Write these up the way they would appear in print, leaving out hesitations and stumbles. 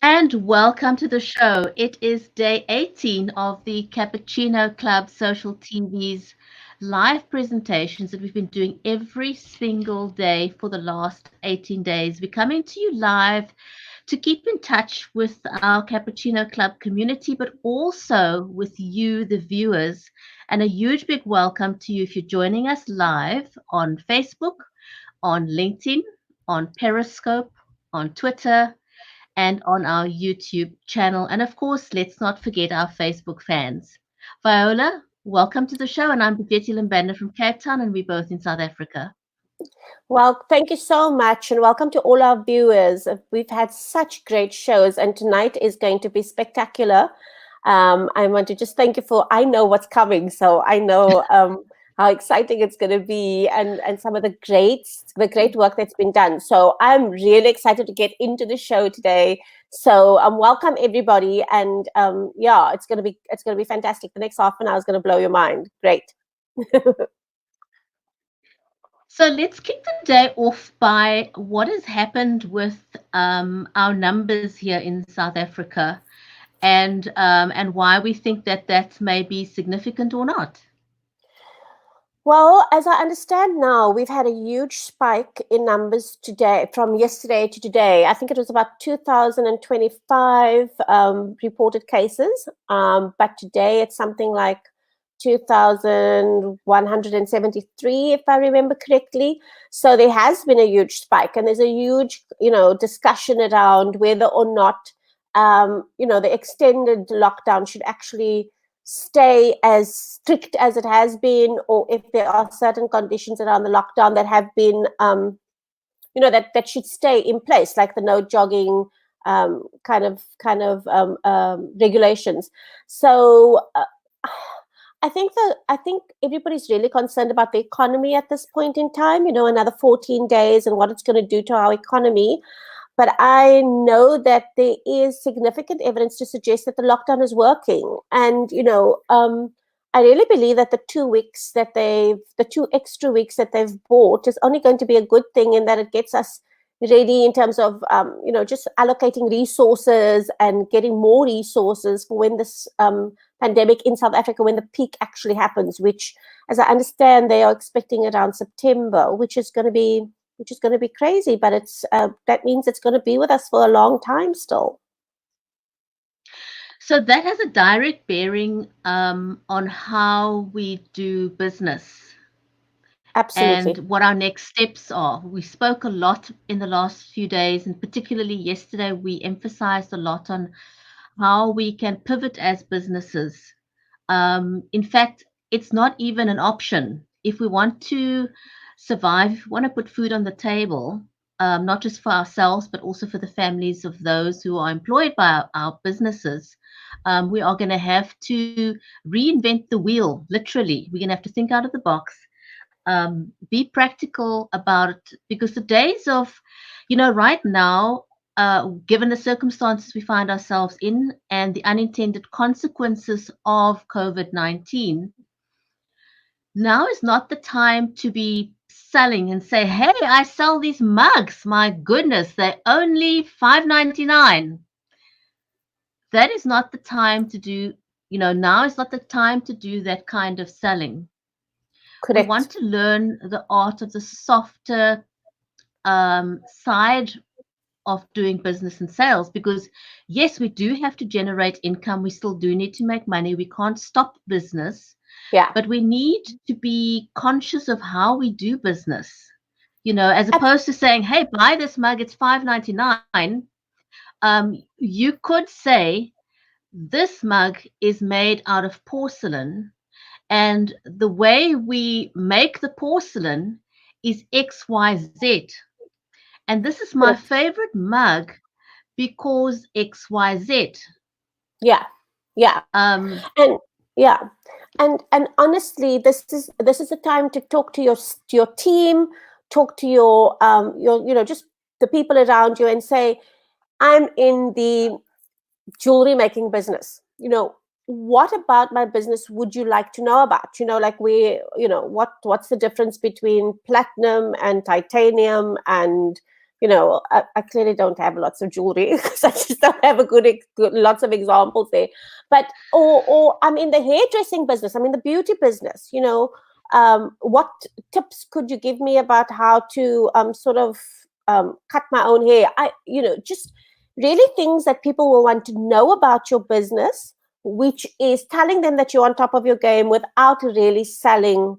And welcome to the show. It is day 18 of the Cappuccino Club Social TV's live presentations that we've been doing every single day for the last 18 days. We're coming to you live to keep in touch with our Cappuccino Club community, but also with you, the viewers. And a huge big welcome to you if you're joining us live on Facebook, on LinkedIn, on Periscope, on Twitter, and on our YouTube channel. And of course, let's not forget our Facebook fans. Viola, welcome to the show. And I'm Betty Limbanda from Cape Town, and we're both in South Africa. Well, thank you so much, and welcome to all our viewers. We've had such great shows, and tonight is going to be spectacular. I want to just thank you I know what's coming, so I know how exciting it's going to be, and some of the great work that's been done. So I'm really excited to get into the show today. So welcome everybody, and yeah, it's going to be fantastic. The next half an hour is going to blow your mind. Great. So let's kick the day off by what has happened with our numbers here in South Africa, and why we think that that may be significant or not. Well, as I understand now, we've had a huge spike in numbers today, from yesterday to today. I think it was about 2,025 reported cases, but today it's something like 2,173, if I remember correctly. So there has been a huge spike, and there's a huge, discussion around whether or not, the extended lockdown should actually stay as strict as it has been, or if there are certain conditions around the lockdown that have been, that should stay in place, like the no jogging kind of regulations. So I think everybody's really concerned about the economy at this point in time. Another 14 days and what it's going to do to our economy. But I know that there is significant evidence to suggest that the lockdown is working. And, I really believe that the 2 extra weeks that they've bought is only going to be a good thing, in that it gets us ready in terms of, just allocating resources and getting more resources for when this pandemic in South Africa, when the peak actually happens, which, as I understand, they are expecting around September, which is going to be crazy, but it's that means it's going to be with us for a long time still. So that has a direct bearing on how we do business. Absolutely. And what our next steps are. We spoke a lot in the last few days, and particularly yesterday, we emphasized a lot on how we can pivot as businesses. In fact, it's not even an option. If we want to survive, if we want to put food on the table, not just for ourselves, but also for the families of those who are employed by our businesses, we are going to have to reinvent the wheel, literally. We're going to have to think out of the box, be practical about it, because the days of, right now, given the circumstances we find ourselves in and the unintended consequences of COVID-19, now is not the time to be selling and say, hey, I sell these mugs. My goodness, they're only $5.99. That is not the time to do, now is not the time to do that kind of selling. Correct. We want to learn the art of the softer side of doing business and sales, because yes, we do have to generate income. We still do need to make money. We can't stop business. Yeah. But we need to be conscious of how we do business, as opposed to saying, hey, buy this mug, it's $5.99. You could say, this mug is made out of porcelain, and the way we make the porcelain is XYZ. And this is my favorite mug because XYZ. Yeah. And yeah. And honestly, this is the time to talk to your team, talk to your just the people around you, and say, I'm in the jewelry making business. What about my business would you like to know about? Like what's the difference between platinum and titanium, and I clearly don't have lots of jewelry because I just don't have a good lots of examples there. But or I'm in the hairdressing business. I'm in the beauty business. What tips could you give me about how to sort of cut my own hair? Just really things that people will want to know about your business, which is telling them that you're on top of your game without really selling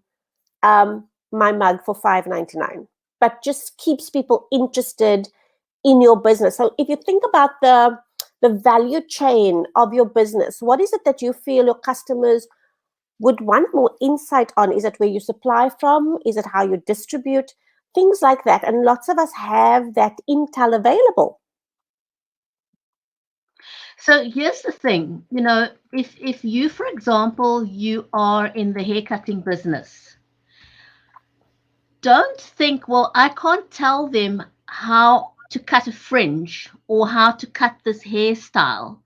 my mug for $5.99, but just keeps people interested in your business. So if you think about the value chain of your business, what is it that you feel your customers would want more insight on? Is it where you supply from? Is it how you distribute? Things like that. And lots of us have that intel available. So here's the thing, if you, for example, you are in the haircutting business, don't think, well, I can't tell them how to cut a fringe or how to cut this hairstyle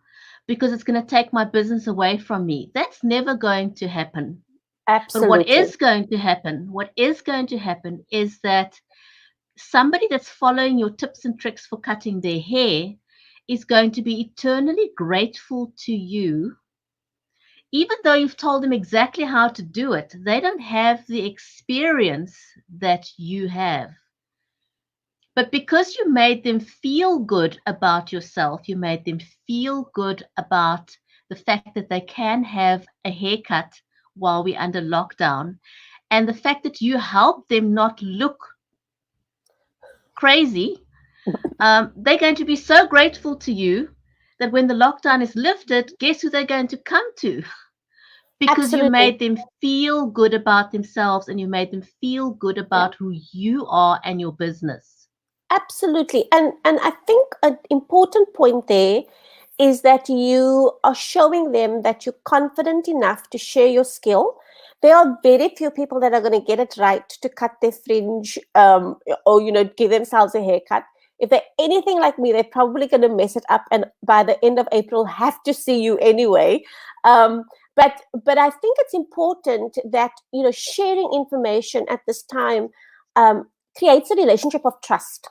because it's going to take my business away from me. That's never going to happen. But Absolutely. what is going to happen is that somebody that's following your tips and tricks for cutting their hair is going to be eternally grateful to you. Even though you've told them exactly how to do it, they don't have the experience that you have. But because you made them feel good about yourself, you made them feel good about the fact that they can have a haircut while we're under lockdown, and the fact that you help them not look crazy, they're going to be so grateful to you that when the lockdown is lifted, guess who they're going to come to? Because you Absolutely. made them feel good about themselves and you made them feel good Yeah. about who you are and your business. Absolutely. And I think an important point there is that you are showing them that you're confident enough to share your skill. There are very few people that are going to get it right to cut their fringe, or give themselves a haircut. If they're anything like me, they're probably going to mess it up, and by the end of April, have to see you anyway. Um, but I think it's important that sharing information at this time creates a relationship of trust,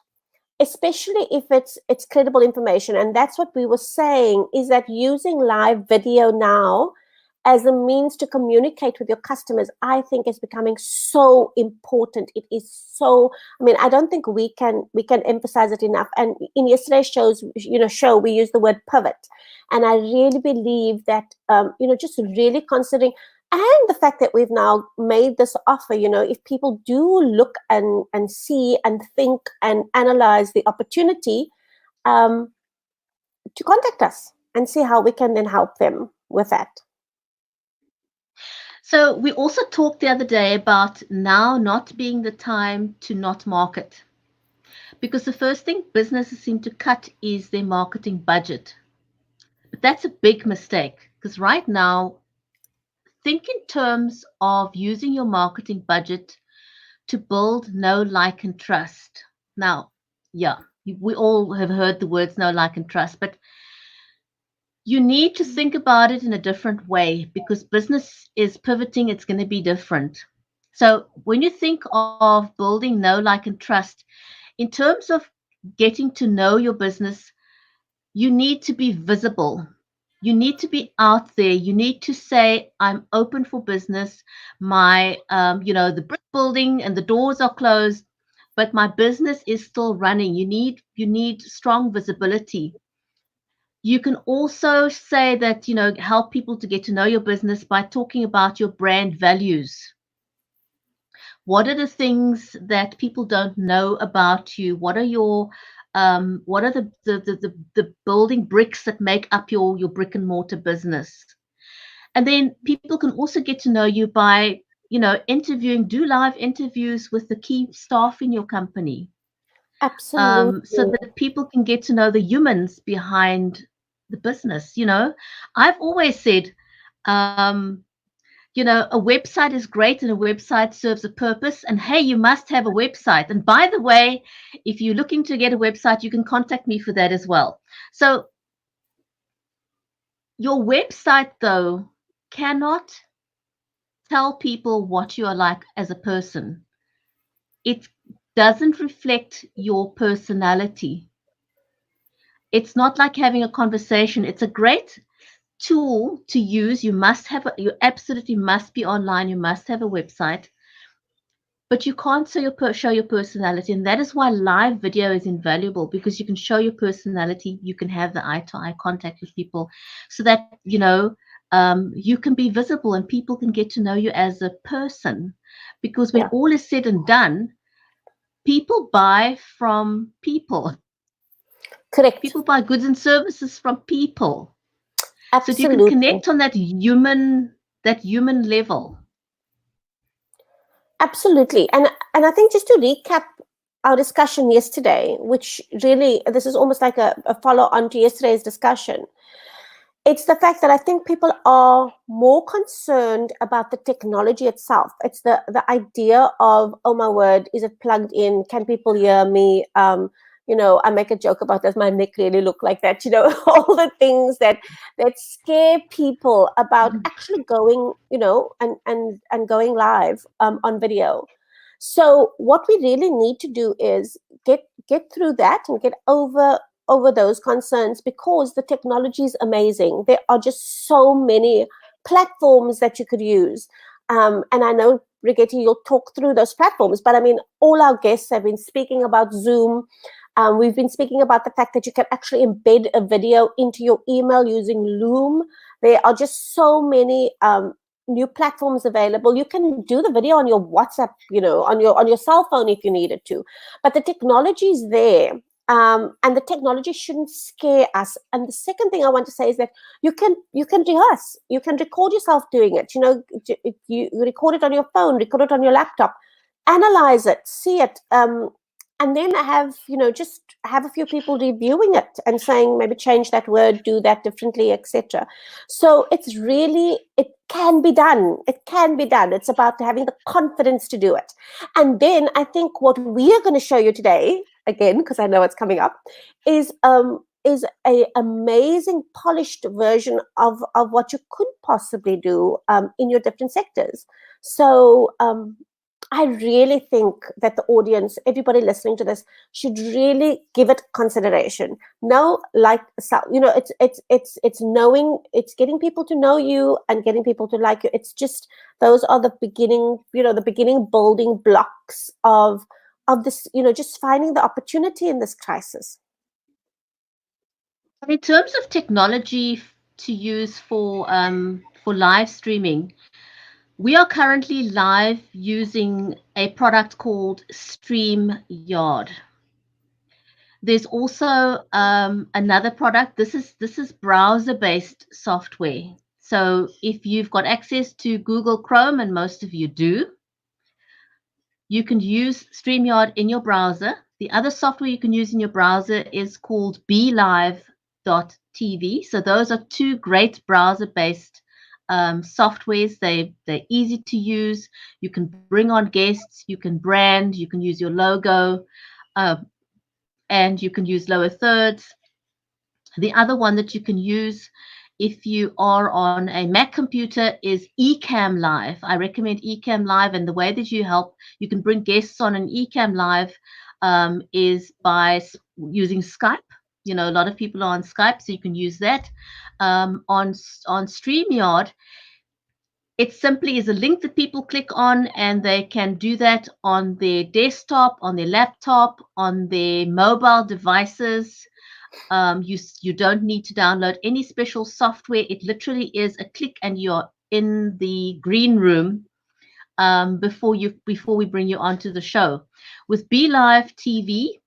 especially if it's credible information. And that's what we were saying, is that using live video now as a means to communicate with your customers, I think, is becoming so important. It is so, I mean, I don't think we can emphasize it enough. And in yesterday's show, we used the word pivot, and I really believe that just really considering, and the fact that we've now made this offer, if people do look and see and think and analyze the opportunity, um, to contact us and see how we can then help them with that. So, we also talked the other day about now not being the time to not market. Because the first thing businesses seem to cut is their marketing budget. But that's a big mistake because right now, think in terms of using your marketing budget to build know, like, and trust. Now, yeah, we all have heard the words know, like, and trust, but you need to think about it in a different way because business is pivoting, it's going to be different. So, when you think of building know, like, and trust, in terms of getting to know your business, you need to be visible. You need to be out there. You need to say, I'm open for business. The brick building and the doors are closed, but my business is still running. You need strong visibility. You can also say that, help people to get to know your business by talking about your brand values. What are the things that people don't know about you? What are the building bricks that make up your brick and mortar business? And then people can also get to know you by, do live interviews with the key staff in your company, so Absolutely. that people can get to know the humans behind the business. I've always said, um, a website is great and a website serves a purpose. And hey, you must have a website. And by the way, if you're looking to get a website, you can contact me for that as well. So your website, though, cannot tell people what you are like as a person. It doesn't reflect your personality. It's not like having a conversation. It's a great tool to use. You absolutely must be online. You must have a website, but you can't show your personality. And that is why live video is invaluable, because you can show your personality. You can have the eye to eye contact with people so that, you can be visible and people can get to know you as a person. Because when Yeah, all is said and done, people buy from people. correct. People buy goods and services from people. So if you can Absolutely. connect on that human level. Absolutely. And I think just to recap our discussion yesterday, which really this is almost like a follow on to yesterday's discussion. It's the fact that I think people are more concerned about the technology itself. It's the idea of, oh my word, is it plugged in? Can people hear me? I make a joke about, does my neck really look like that? All the things that scare people about actually going, and going live on video. So what we really need to do is get through that and get over those concerns, because the technology is amazing. There are just so many platforms that you could use. And I know, Brigitte, you'll talk through those platforms, but I mean, all our guests have been speaking about Zoom. We've been speaking about the fact that you can actually embed a video into your email using Loom. There are just so many new platforms available. You can do the video on your WhatsApp, on your cell phone if you needed to. But the technology is there. And the technology shouldn't scare us. And the second thing I want to say is that you can rehearse, you can record yourself doing it. You record it on your phone, record it on your laptop, analyze it, see it, and then just have a few people reviewing it and saying, maybe change that word, do that differently, etc. So it can be done. It can be done. It's about having the confidence to do it. And then I think what we are going to show you today, again, because I know it's coming up, is a amazing polished version of what you could possibly do in your different sectors. So I really think that the audience, everybody listening to this, should really give it consideration. No, it's knowing, it's getting people to know you and getting people to like you. It's just, those are the beginning building blocks of this, just finding the opportunity in this crisis. In terms of technology to use for live streaming, we are currently live using a product called StreamYard. There's also another product. This is browser-based software. So if you've got access to Google Chrome, and most of you do, you can use StreamYard in your browser. The other software you can use in your browser is called BeLive.tv. So those are two great browser-based softwares. They're easy to use. You can bring on guests, you can brand, you can use your logo, and you can use lower thirds. The other one that you can use if you are on a Mac computer is Ecamm Live. I recommend Ecamm Live, and the way that you can bring guests on an Ecamm Live is by using Skype. A lot of people are on Skype, so you can use that. On StreamYard, it simply is a link that people click on, and they can do that on their desktop, on their laptop, on their mobile devices. You don't need to download any special software. It literally is a click and you're in the green room before we bring you onto the show. With BeLive TV,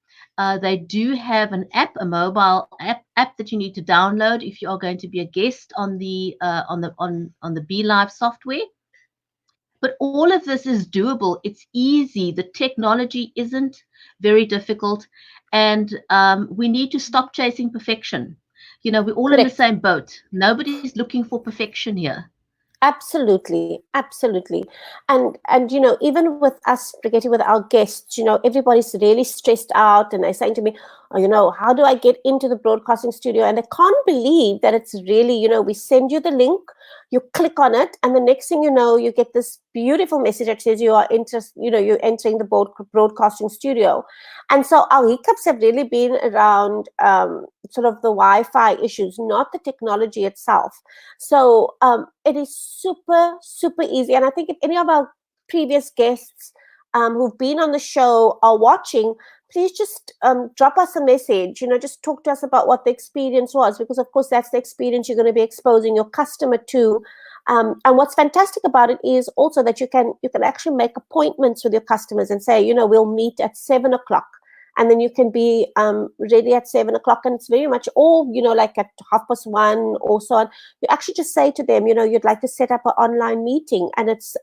they do have an app, a mobile app that you need to download if you are going to be a guest on the BeLive software. But all of this is doable. It's easy. The technology isn't very difficult. And we need to stop chasing perfection. We're all in the Correct. same boat. Nobody's looking for perfection here. Absolutely, absolutely. And even with us, Brigitte, with our guests, everybody's really stressed out, and they're saying to me, how do I get into the broadcasting studio? And I can't believe that it's really, we send you the link, you click on it, and the next thing you know, you get this beautiful message that says you are interested, you're entering the broadcasting studio. And so our hiccups have really been around sort of the Wi-Fi issues, not the technology itself. So it is super, super easy. And I think if any of our previous guests who've been on the show are watching, please just drop us a message, just talk to us about what the experience was, because of course that's the experience you're going to be exposing your customer to. And what's fantastic about it is also that you can actually make appointments with your customers and say, we'll meet at 7 o'clock. And then you can be ready at 7 o'clock, and it's very much all, like at 1:30 or so on. You actually just say to them, you'd like to set up an online meeting, and it's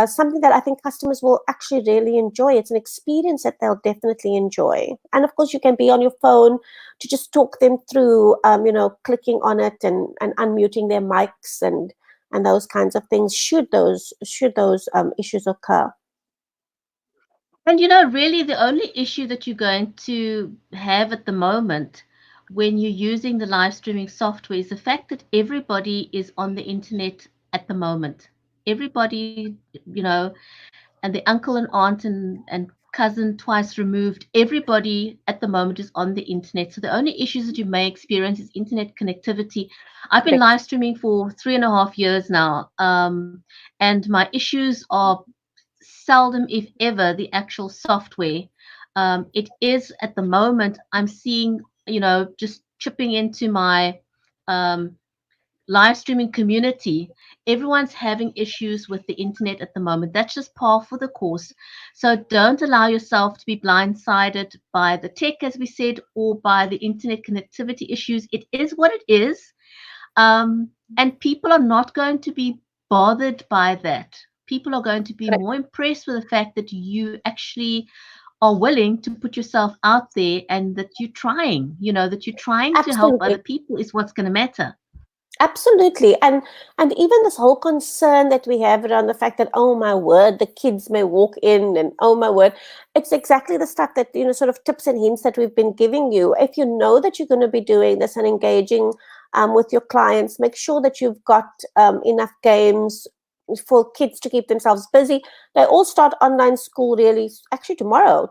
something that I think customers will actually really enjoy. It's an experience that they'll definitely enjoy. And of course, you can be on your phone to just talk them through, clicking on it and unmuting their mics and those kinds of things. Should those issues occur? And really the only issue that you're going to have at the moment when you're using the live streaming software is the fact that everybody is on the internet at the moment. Everybody, and the uncle and aunt and cousin twice removed, everybody at the moment is on the internet. So the only issues that you may experience is internet connectivity. I've been Correct. live streaming for 3.5 years now, and my issues are seldom, if ever, the actual software. It is at the moment, I'm seeing, just chipping into my um, live streaming community, everyone's having issues with the internet at the moment. That's just par for the course. So don't allow yourself to be blindsided by the tech, as we said, or by the internet connectivity issues. It is what it is. And people are not going to be bothered by that. People are going to be Correct. more impressed with the fact that you actually are willing to put yourself out there and that you're trying, that you're trying to help other Absolutely. people is what's going to matter. Absolutely. And even this whole concern that we have around the fact that, oh my word, the kids may walk in, and oh my word, it's exactly the stuff that, sort of tips and hints that we've been giving you. If you know that you're going to be doing this and engaging with your clients, make sure that you've got enough games for kids to keep themselves busy. They all start online school really, actually tomorrow.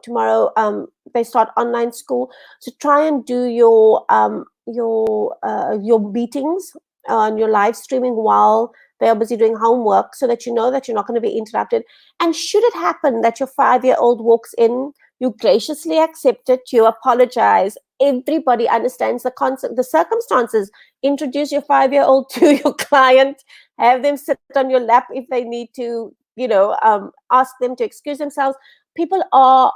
They start online school. So try and do your meetings on your live streaming while they are busy doing homework, so that you know that you're not going to be interrupted. And should it happen that your 5-year-old walks in, you graciously accept it, you apologize. Everybody understands the concept, the circumstances. Introduce your 5-year-old to your client, have them sit on your lap if they need to, ask them to excuse themselves. People are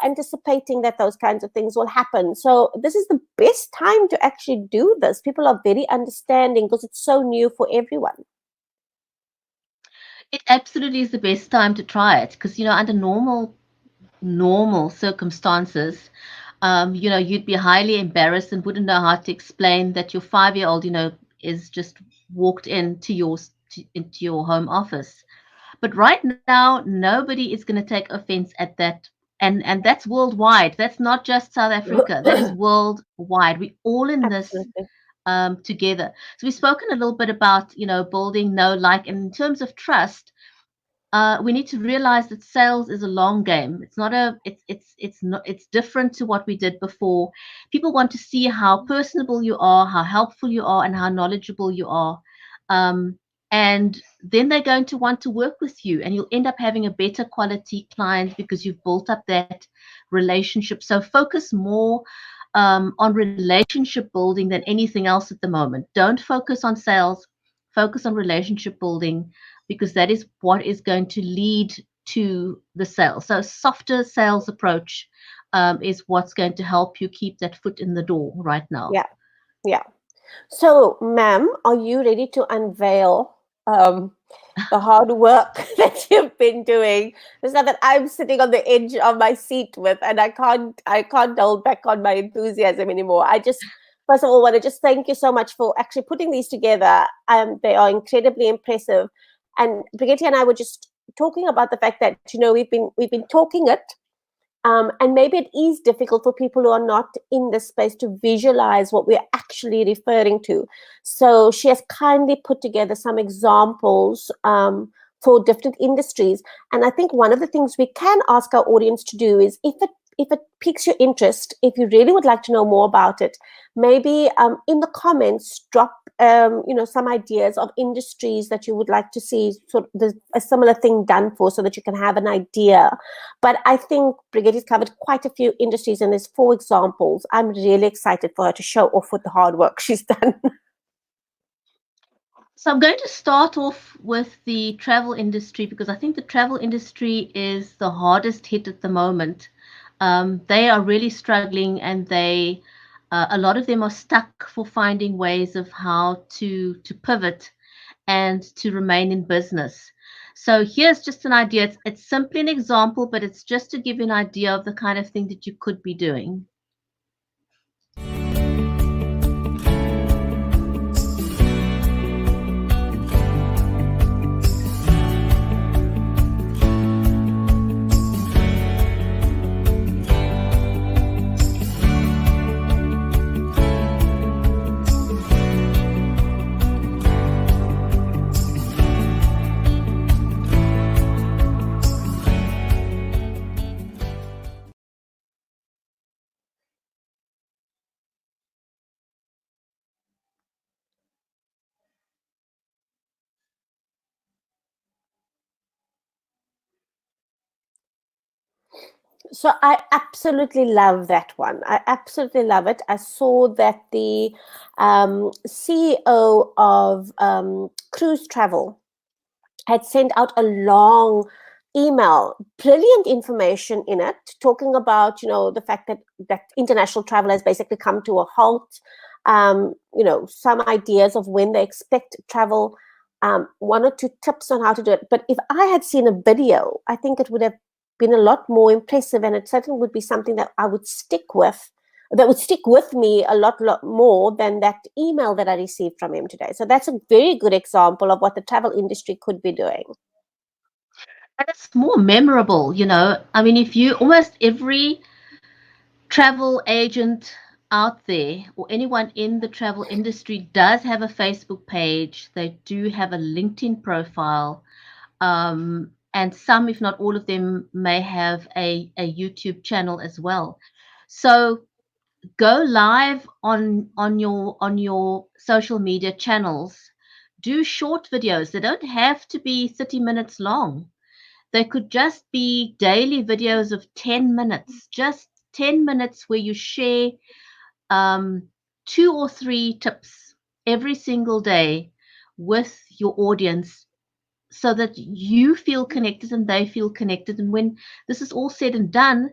anticipating that those kinds of things will happen. So this is the best time to actually do this. People are very understanding because it's so new for everyone. It absolutely is the best time to try it because, under normal circumstances, you'd be highly embarrassed and wouldn't know how to explain that your 5-year-old, is just walked into your home office. But right now, nobody is going to take offense at that. And that's worldwide. That's not just South Africa. That is worldwide. We're all in this Absolutely. together. So we've spoken a little bit about, building know, like, and in terms of trust, we need to realize that sales is a long game. It's not a it's not it's different to what we did before. People want to see how personable you are, how helpful you are, and how knowledgeable you are. Um, and then they're going to want to work with you, and you'll end up having a better quality client because you've built up that relationship. So focus more on relationship building than anything else at the moment. Don't focus on sales, focus on relationship building because that is what is going to lead to the sale. So, softer sales approach is what's going to help you keep that foot in the door right now. Yeah. Yeah. So, ma'am, are you ready to unveil the hard work that you've been doing? It's not that I'm sitting on the edge of my seat with, and I can't hold back on my enthusiasm anymore. I just, first of all, want to just thank you so much for actually putting these together. They are incredibly impressive. And Brigitte and I were just talking about the fact that we've been talking it, And maybe it is difficult for people who are not in this space to visualize what we're actually referring to. So she has kindly put together some examples for different industries. And I think one of the things we can ask our audience to do is, if it piques your interest, if you really would like to know more about it, maybe in the comments drop some ideas of industries that you would like to see sort of a similar thing done for, so that you can have an idea. But I think Brigitte has covered quite a few industries, and there's 4 examples. I'm really excited for her to show off with the hard work she's done. So I'm going to start off with the travel industry, because I think the travel industry is the hardest hit at the moment. They are really struggling, and a lot of them are stuck for finding ways of how to pivot and to remain in business. So here's just an idea. It's simply an example, but it's just to give you an idea of the kind of thing that you could be doing. So I absolutely love that one. I absolutely love it. I saw that the CEO of Cruise Travel had sent out a long email, brilliant information in it, talking about, the fact that international travel has basically come to a halt. Some ideas of when they expect travel, 1 or 2 tips on how to do it. But if I had seen a video, I think it would have been a lot more impressive, and it certainly would be something that I would stick with. That would stick with me a lot more than that email that I received from him today. So that's a very good example of what the travel industry could be doing. And it's more memorable, I mean, if you almost every travel agent out there, or anyone in the travel industry, does have a Facebook page. They do have a LinkedIn profile. And some, if not all of them, may have a YouTube channel as well. So go live on your social media channels. Do short videos. They don't have to be 30 minutes long. They could just be daily videos of 10 minutes, just 10 minutes, where you share 2 or 3 tips every single day with your audience, so that you feel connected and they feel connected. And when this is all said and done,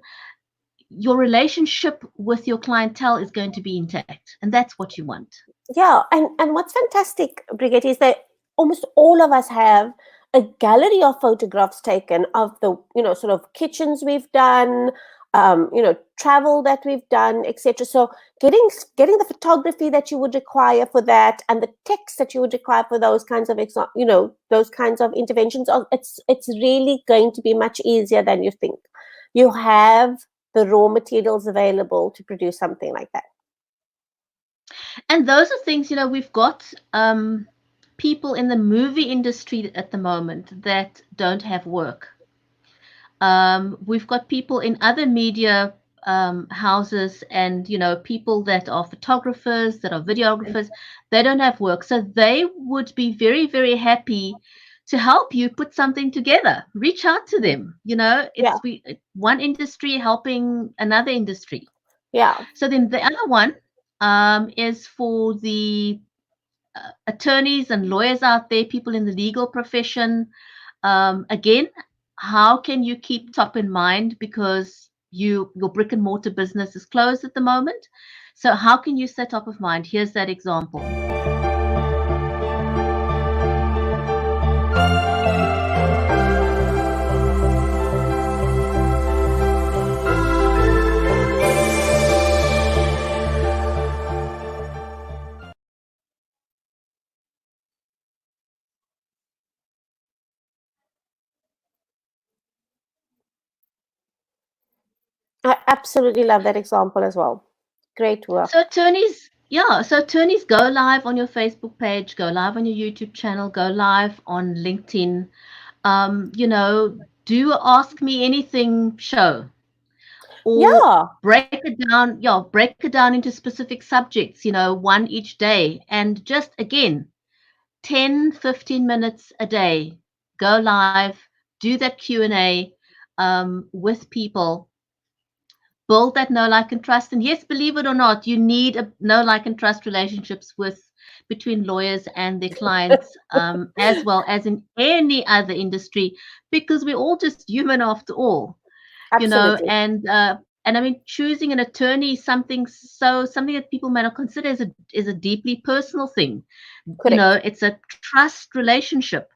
your relationship with your clientele is going to be intact. And that's what you want. Yeah, and what's fantastic, Brigitte, is that almost all of us have a gallery of photographs taken of the sort of kitchens we've done, travel that we've done, etc. So getting the photography that you would require for that, and the text that you would require for those kinds of those kinds of interventions, it's really going to be much easier than you think. You have the raw materials available to produce something like that. And those are things, we've got people in the movie industry at the moment that don't have work. We've got people in other media houses, and people that are photographers, that are videographers. They don't have work, so they would be very, very happy to help you put something together. Reach out to them. Yeah, One industry helping another industry. yeah. So then the other one is for the attorneys and lawyers out there, people in the legal profession. Again, how can you keep top in mind, because your brick and mortar business is closed at the moment? So how can you stay top of mind? Here's that example. I absolutely love that example as well. Great work. So attorneys, yeah, so attorneys go live on your Facebook page, go live on your YouTube channel, go live on LinkedIn. You know, do a Ask Me Anything show or Yeah, break it down, yeah, break it down into specific subjects, you know, one each day. And just again, 10, 15 minutes a day, go live, do that Q&A with people, build that know, like, and trust. And yes, believe it or not, you need a know, like, and trust relationships with between lawyers and their clients, as well as in any other industry, because we're all just human after all, you know. absolutely. And I mean, choosing an attorney is something that people may not consider is a deeply personal thing. You know, Correct. it's a trust relationship.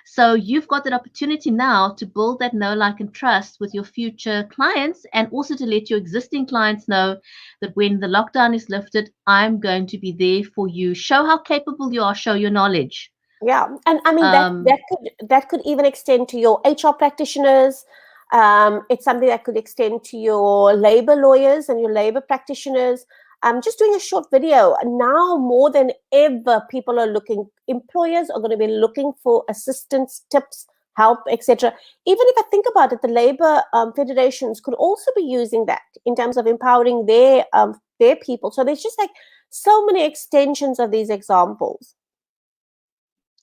So you've got that opportunity now to build that know, like, and trust with your future clients, and also to let your existing clients know that when the lockdown is lifted, I'm going to be there for you. Show how capable you are, show your knowledge. Yeah, and I mean Um, that could even extend to your HR practitioners. It's something that could extend to your labor lawyers and your labor practitioners. Just doing a short video now more than ever, people are looking. Employers are going to be looking for assistance, tips, help, etc. Even if I think about it, the labor federations could also be using that in terms of empowering their people. So there's just like so many extensions of these examples.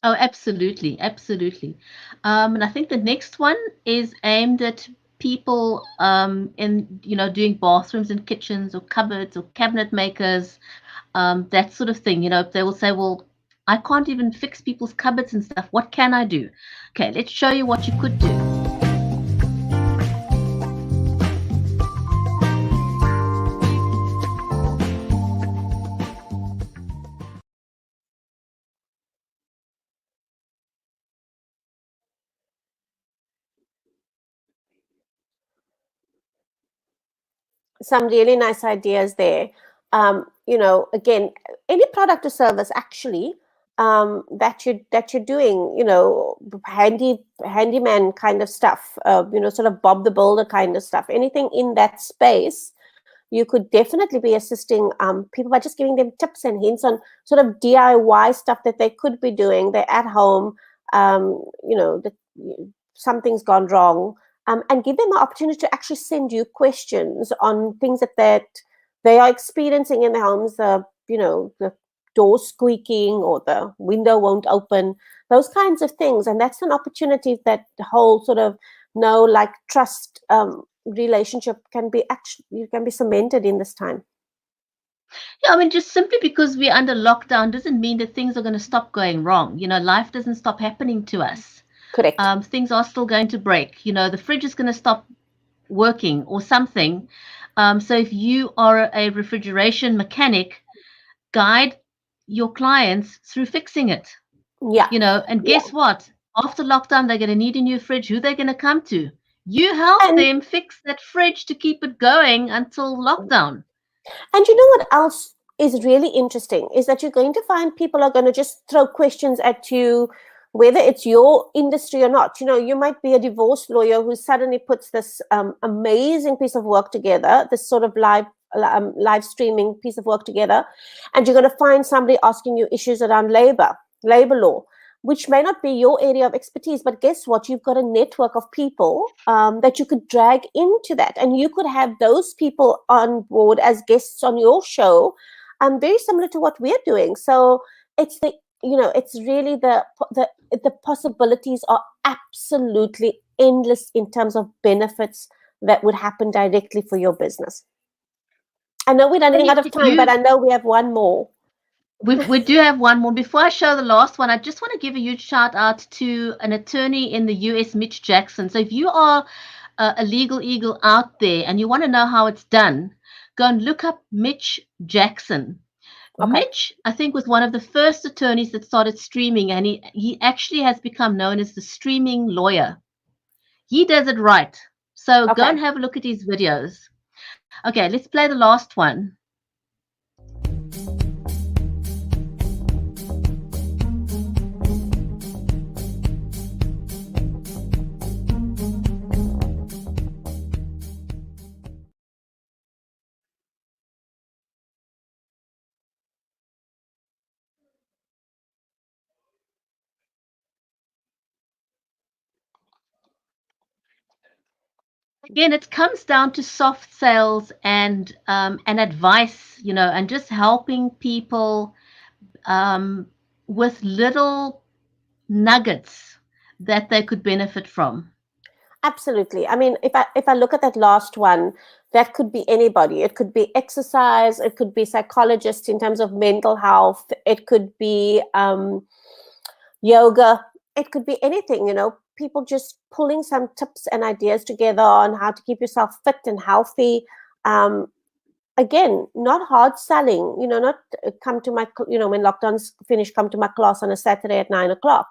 Oh, absolutely, absolutely. And I think the next one is aimed at people in, you know, doing bathrooms and kitchens or cupboards or cabinet makers, that sort of thing. You know, they will say, well, I can't even fix people's cupboards and stuff. What can I do? Okay, let's show you what you could do. Some really nice ideas there. Again, any product or service actually that you're doing, handyman kind of stuff, sort of Bob the Builder kind of stuff. Anything in that space, you could definitely be assisting people by just giving them tips and hints on sort of DIY stuff that they could be doing. They're at home, that something's gone wrong, and give them an opportunity to actually send you questions on things that they are experiencing in their homes. The door squeaking or the window won't open, those kinds of things. And that's an opportunity that the whole sort of know, like, trust relationship can be cemented in this time. Yeah, I mean, just simply because we're under lockdown doesn't mean that things are going to stop going wrong. You know, life doesn't stop happening to us. Correct. Things are still going to break. You know, the fridge is going to stop working or something. So if you are a refrigeration mechanic, guide your clients through fixing it. Yeah. You know, and Yeah. guess what? After lockdown, they're going to need a new fridge. Who they're going to come to? You help and them fix that fridge to keep it going until lockdown. And you know what else is really interesting is that you're going to find people are going to just throw questions at you, whether it's your industry or not. You might be a divorce lawyer who suddenly puts this amazing piece of work together, this sort of live streaming piece of work together, and you're going to find somebody asking you issues around labor law, which may not be your area of expertise, but guess what? You've got a network of people that you could drag into that, and you could have those people on board as guests on your show, very similar to what we're doing. So it's it's really the possibilities are absolutely endless in terms of benefits that would happen directly for your business. I know we're running Hey, out of did time, but you I know we have one more. we do have one more. Before I show the last one, I just want to give a huge shout out to an attorney in the US, Mitch Jackson. So if you are a legal eagle out there and you want to know how it's done, go and look up Mitch Jackson. Okay. Mitch, I think, was one of the first attorneys that started streaming, and he actually has become known as the streaming lawyer. He does it right. So go Okay. and have a look at his videos. Okay, let's play the last one. again, it comes down to soft sales and advice, and just helping people um, with little nuggets that they could benefit from. Absolutely. I mean, if I look at that last one, that could be anybody. It could be exercise. It could be psychologists in terms of mental health. It could be yoga. It could be anything. People just pulling some tips and ideas together on how to keep yourself fit and healthy. Um, Again, not hard selling. Not come to my. When lockdowns finish, come to my class on a Saturday at 9 o'clock.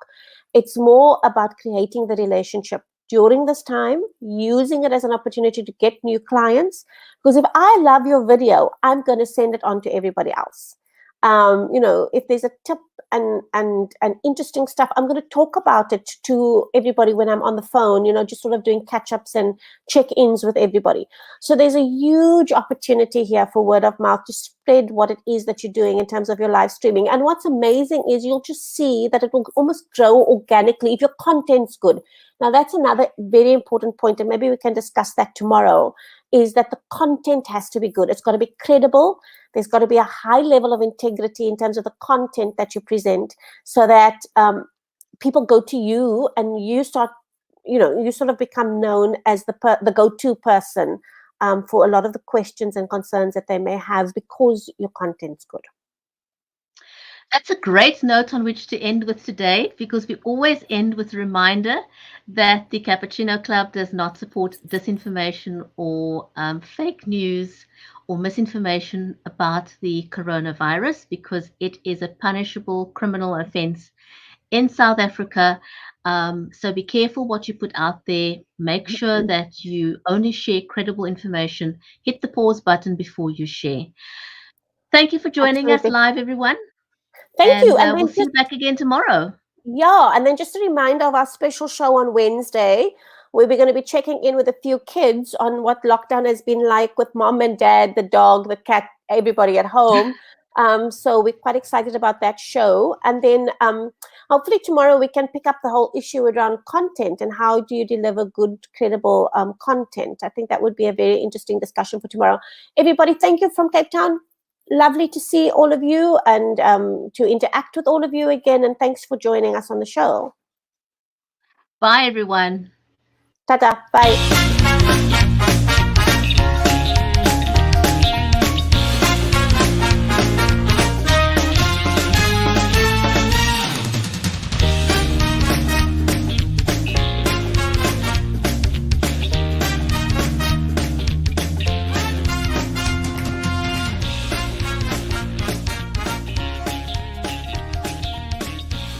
It's more about creating the relationship during this time, using it as an opportunity to get new clients. Because if I love your video, I'm going to send it on to everybody else. If there's a tip and interesting stuff, I'm going to talk about it to everybody when I'm on the phone. Just sort of doing catch-ups and check-ins with everybody. So there's a huge opportunity here for word of mouth to spread what it is that you're doing in terms of your live streaming. And what's amazing is you'll just see that it will almost grow organically if your content's good. Now, that's another very important point, and maybe we can discuss that tomorrow, is that the content has to be good. It's got to be credible. There's got to be a high level of integrity in terms of the content that you present, so that people go to you and you start, you sort of become known as the go-to person for a lot of the questions and concerns that they may have because your content's good. That's a great note on which to end with today, because we always end with a reminder that the Cappuccino Club does not support disinformation or fake news or misinformation about the coronavirus, because it is a punishable criminal offense in South Africa. So be careful what you put out there. Make sure that you only share credible information. Hit the pause button before you share. Thank you for joining us Absolutely. live, everyone. Thank you. And And we'll then see just you back again tomorrow. Yeah, and then just a reminder of our special show on Wednesday, where we're going to be checking in with a few kids on what lockdown has been like with mom and dad, the dog, the cat, everybody at home. So we're quite excited about that show. And then hopefully tomorrow we can pick up the whole issue around content and how do you deliver good, credible content. I think that would be a very interesting discussion for tomorrow. Everybody, thank you from Cape Town. Lovely to see all of you and to interact with all of you again. And thanks for joining us on the show. Bye, everyone. Ta-ta. Bye.